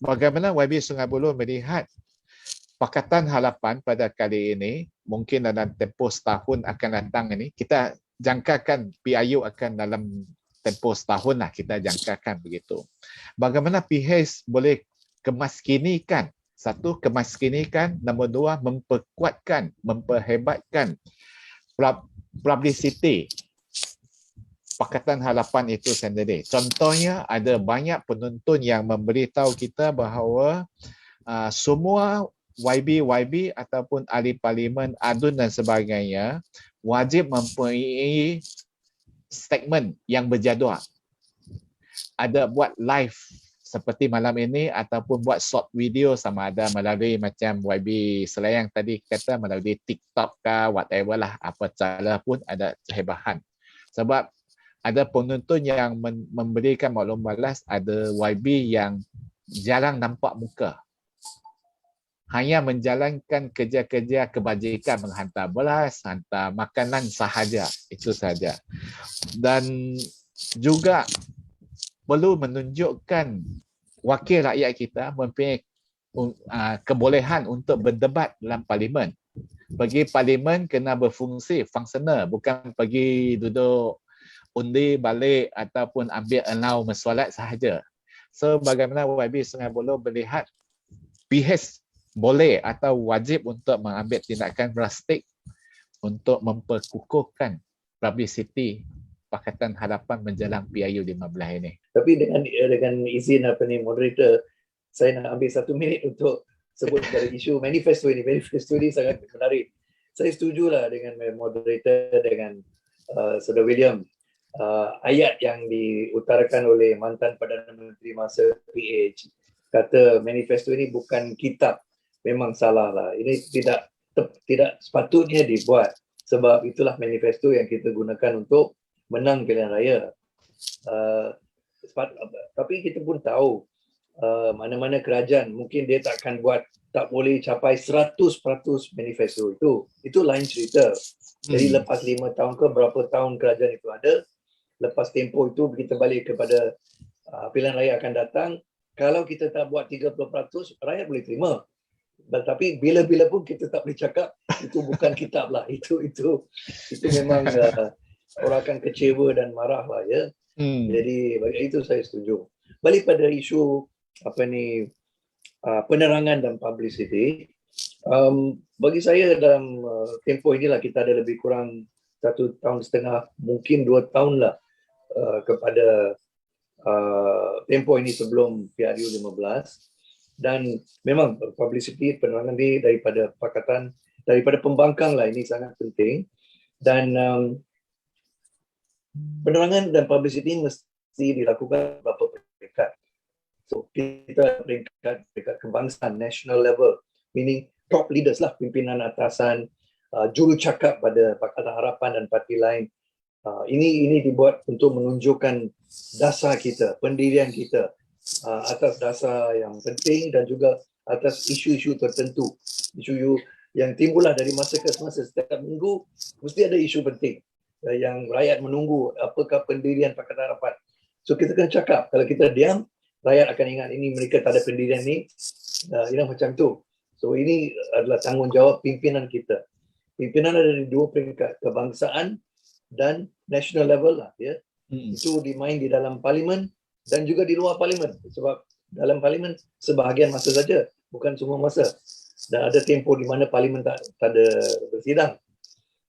bagaimana YB Sungai Buloh melihat Pakatan Harapan pada kali ini, mungkin dalam tempoh setahun akan datang ini, kita jangkakan PIU akan dalam tempoh setahun lah, kita jangkakan begitu. Bagaimana PHS boleh kemaskinikan, satu, kemaskinikan, nombor dua, memperkuatkan, memperhebatkan publicity Pakatan Harapan itu sendiri. Contohnya, ada banyak penonton yang memberitahu kita bahawa semua YB ataupun ahli parlimen, ADUN dan sebagainya wajib mempunyai statement yang berjadual. Ada buat live seperti malam ini ataupun buat short video, sama ada melalui macam YB Selayang tadi kata melalui TikTok ke whatever lah, apa cara pun ada kehebahan. Sebab ada penonton yang memberikan maklum balas, ada YB yang jarang nampak muka. Hanya menjalankan kerja-kerja kebajikan, menghantar beras, hantar makanan sahaja, itu sahaja. Dan juga perlu menunjukkan wakil rakyat kita mempunyai kebolehan untuk berdebat dalam parlimen. Pergi parlimen kena berfungsi, fungsional, bukan pergi duduk undi balik ataupun ambil allow mesolat sahaja. So bagaimana YB Sungai Buloh melihat PHS boleh atau wajib untuk mengambil tindakan drastik untuk memperkukuhkan publicity Pakatan Harapan menjelang PIU 15 ini. Tapi dengan izin moderator, saya nak ambil 1 minit untuk sebut dari isu manifesto ini. Manifesto ini sangat menarik. Saya setujulah dengan moderator, dengan Saudara William. Ayat yang diutarakan oleh mantan Perdana Menteri masa PH kata manifesto ini bukan kitab. Memang salah lah. Ini tidak sepatutnya dibuat, sebab itulah manifesto yang kita gunakan untuk menang pilihan raya. Tapi kita pun tahu mana-mana kerajaan mungkin dia tak boleh capai 100% manifesto itu lain cerita. Jadi lepas 5 tahun ke berapa tahun kerajaan itu ada, lepas tempoh itu kita balik kepada pilihan raya akan datang. Kalau kita tak buat 30%, rakyat boleh terima. Tapi bila-bila pun kita tak boleh cakap itu bukan kitab lah. Itu memang orang akan kecewa dan marah lah ya. Jadi bagi itu saya setuju. Balik pada isu penerangan dan publicity. Bagi saya dalam tempoh inilah kita ada lebih kurang 1,5 tahun, mungkin 2 tahun lah kepada tempoh ini sebelum PRU 15. Dan memang publicity penerangan ini daripada pakatan, daripada pembangkang lah, ini sangat penting. Dan penerangan dan publicity mesti dilakukan beberapa peringkat. So kita peringkat kebangsaan, national level, meaning top leaders lah, pimpinan atasan, juru cakap pada Pakatan Harapan dan parti lain. Ini dibuat untuk menunjukkan dasar kita, pendirian kita, atas dasar yang penting dan juga atas isu-isu tertentu. Isu yang timbullah dari masa ke semasa. Setiap minggu mesti ada isu penting yang rakyat menunggu, apakah pendirian Pakatan Harapan. So kita kena cakap. Kalau kita diam, rakyat akan ingat ini mereka tak ada pendirian ni. Macam tu. So ini adalah tanggungjawab pimpinan kita. Pimpinan ada di 2 peringkat, kebangsaan dan national level lah ya. Itu dimain di dalam parlimen dan juga di luar parlimen, sebab dalam parlimen sebahagian masa saja, bukan semua masa. Dan ada tempoh di mana parlimen tak ada bersidang.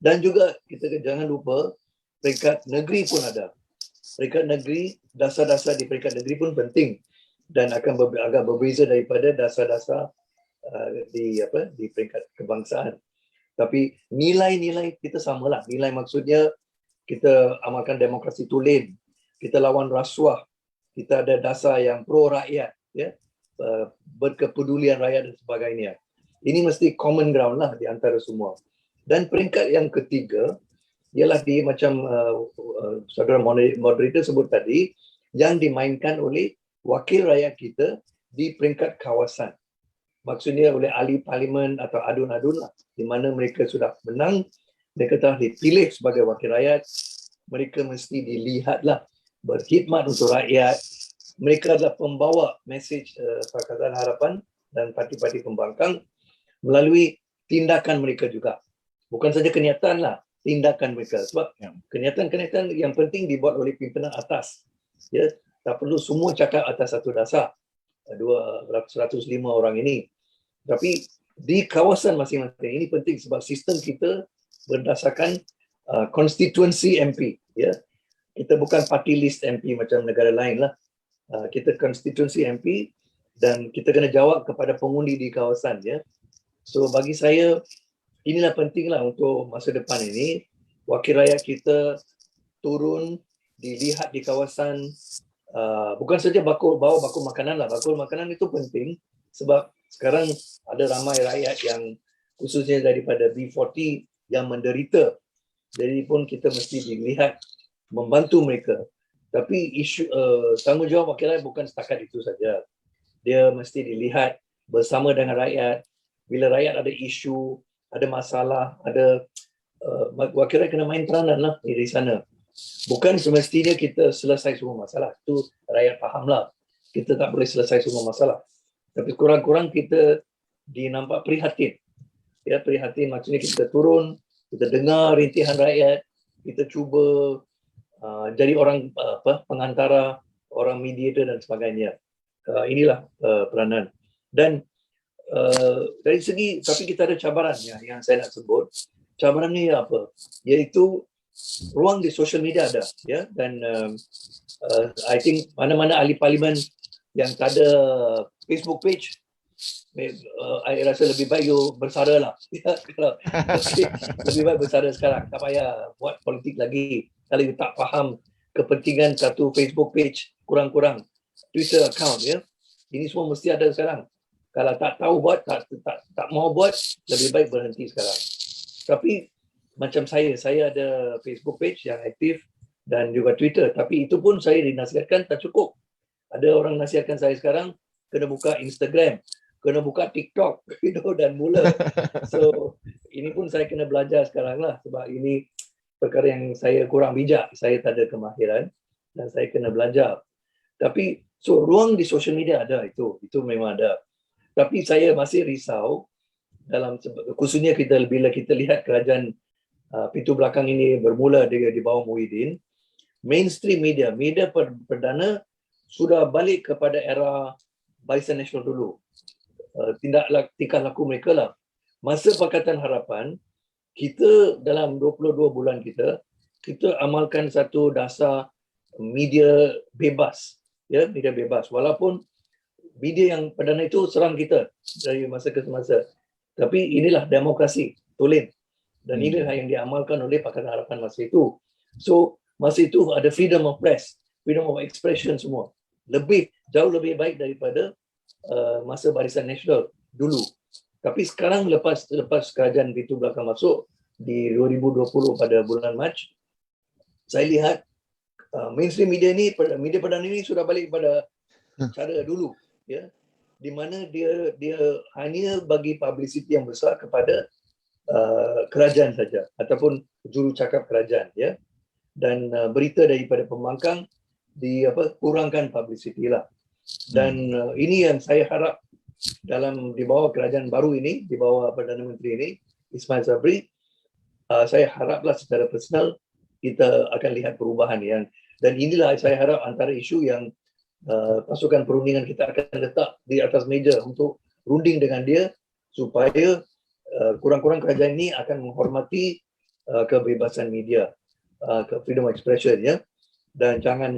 Dan juga kita jangan lupa peringkat negeri pun ada. Peringkat negeri, dasar-dasar di peringkat negeri pun penting dan akan agak berbeza daripada dasar-dasar di peringkat kebangsaan. Tapi nilai-nilai kita samalah. Nilai maksudnya kita amalkan demokrasi tulen, kita lawan rasuah, kita ada dasar yang pro rakyat, ya, berkepedulian rakyat dan sebagainya. Ini mesti common ground lah di antara semua. Dan peringkat yang ketiga ialah macam saudara moderator sebut tadi, yang dimainkan oleh wakil rakyat kita di peringkat kawasan. Maksudnya oleh ahli parlimen atau adun-adun lah, di mana mereka sudah menang, mereka telah dipilih sebagai wakil rakyat, mereka mesti dilihatlah berkhidmat untuk rakyat, mereka adalah pembawa mesej Pakatan Harapan dan parti-parti pembangkang melalui tindakan mereka juga. Bukan saja kenyataan lah, tindakan mereka. Sebab kenyataan-kenyataan yang penting dibuat oleh pimpinan atas. Ya, tak perlu semua cakap atas satu dasar. 105 orang ini. Tapi di kawasan masing-masing ini penting sebab sistem kita berdasarkan constituency MP. Ya, kita bukan party list MP macam negara lain lah. Kita constituency MP dan kita kena jawab kepada pengundi di kawasan. Ya, so bagi saya inilah pentinglah untuk masa depan ini wakil rakyat kita turun dilihat di kawasan. Bukan saja bawa bakul makanan lah. Bakul makanan itu penting sebab sekarang ada ramai rakyat yang khususnya daripada B40 yang menderita. Jadi pun kita mesti dilihat membantu mereka. Tapi isu tanggungjawab wakil rakyat bukan setakat itu saja. Dia mesti dilihat bersama dengan rakyat. Bila rakyat ada isu, ada masalah, ada wakil rakyat kena main peranan lah di sana. Bukan semestinya kita selesai semua masalah. Itu rakyat fahamlah. Kita tak boleh selesai semua masalah. Tapi kurang-kurang kita dinampak prihatin. Ya, prihatin maksudnya kita turun, kita dengar rintihan rakyat, kita cuba jadi orang pengantara, orang mediator dan sebagainya. Inilah peranan. Dan dari segi, tapi kita ada cabaran yang saya nak sebut. Cabaran ni apa? Iaitu ruang di social media ada, ya. Dan I think mana-mana ahli parlimen yang tak ada Facebook page, I rasa lebih baik you bersara lah. Lebih baik bersara sekarang. Tak payah buat politik lagi. Kalau you tak faham kepentingan satu Facebook page, kurang-kurang Twitter account, ya. Ini semua mesti ada sekarang. Kalau tak tahu buat, tak mau buat, lebih baik berhenti sekarang. Tapi macam saya ada Facebook page yang aktif dan juga Twitter. Tapi itu pun saya dinasihatkan tak cukup. Ada orang nasihatkan saya sekarang, kena buka Instagram, kena buka TikTok, dan mula. So, ini pun saya kena belajar sekarang lah. Sebab ini perkara yang saya kurang bijak. Saya tak ada kemahiran dan saya kena belajar. Tapi, so ruang di social media ada itu memang ada. Tapi saya masih risau dalam khususnya bila kita lihat kerajaan pintu belakang ini bermula di bawah Muhyiddin, mainstream media perdana sudah balik kepada era Barisan Nasional dulu. Tingkah laku mereka lah. Masa Pakatan Harapan, kita dalam 22 bulan kita amalkan satu dasar media bebas. Ya, media bebas. Walaupun media yang perdana itu serang kita dari masa ke semasa. Tapi inilah demokrasi, tulen. Dan inilah yang diamalkan oleh Pakatan Harapan masa itu. So, masa itu ada freedom of press, freedom of expression semua. Jauh lebih baik daripada masa Barisan Nasional dulu. Tapi sekarang lepas kerajaan pintu belakang masuk di 2020 pada bulan Mac, saya lihat mainstream media perdana ini sudah balik pada cara dulu, ya, di mana dia hanya bagi publicity yang besar kepada kerajaan saja ataupun juru cakap kerajaan, ya, dan berita daripada pembangkang kurangkan publicity lah. Dan ini yang saya harap di bawah kerajaan baru ini, di bawah Perdana Menteri ini Ismail Sabri, saya haraplah secara personal kita akan lihat perubahan dan inilah saya harap antara isu yang pasukan perundingan kita akan letak di atas meja untuk runding dengan dia supaya kurang-kurang kerajaan ini akan menghormati kebebasan media, freedom of expression, ya, dan jangan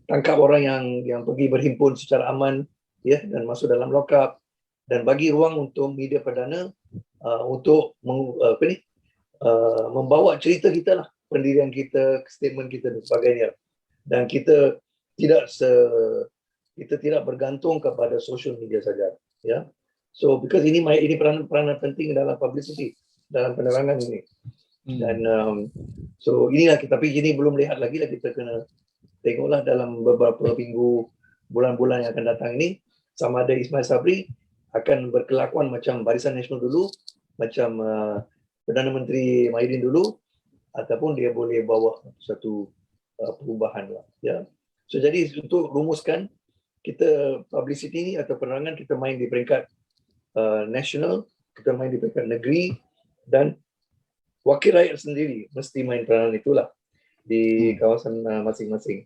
tangkap orang yang pergi berhimpun secara aman, ya, dan masuk dalam lock-up, dan bagi ruang untuk media perdana untuk membawa cerita kita lah, pendirian kita, statement kita dan sebagainya. Dan kita tidak bergantung kepada social media saja, ya. So because ini peranan penting dalam publicity, dalam penerangan ini. Dan so inilah tapi ini belum lihat lagi lah, kita kena tengoklah dalam beberapa minggu, bulan-bulan yang akan datang ini sama ada Ismail Sabri akan berkelakuan macam Barisan Nasional dulu, macam Perdana Menteri Muhyiddin dulu, ataupun dia boleh bawa satu perubahan lah, ya. So jadi untuk rumuskan kita publicity ni atau penerangan kita main di peringkat nasional, kita main di peringkat negeri, dan wakil rakyat sendiri mesti main peranan itulah di kawasan masing-masing.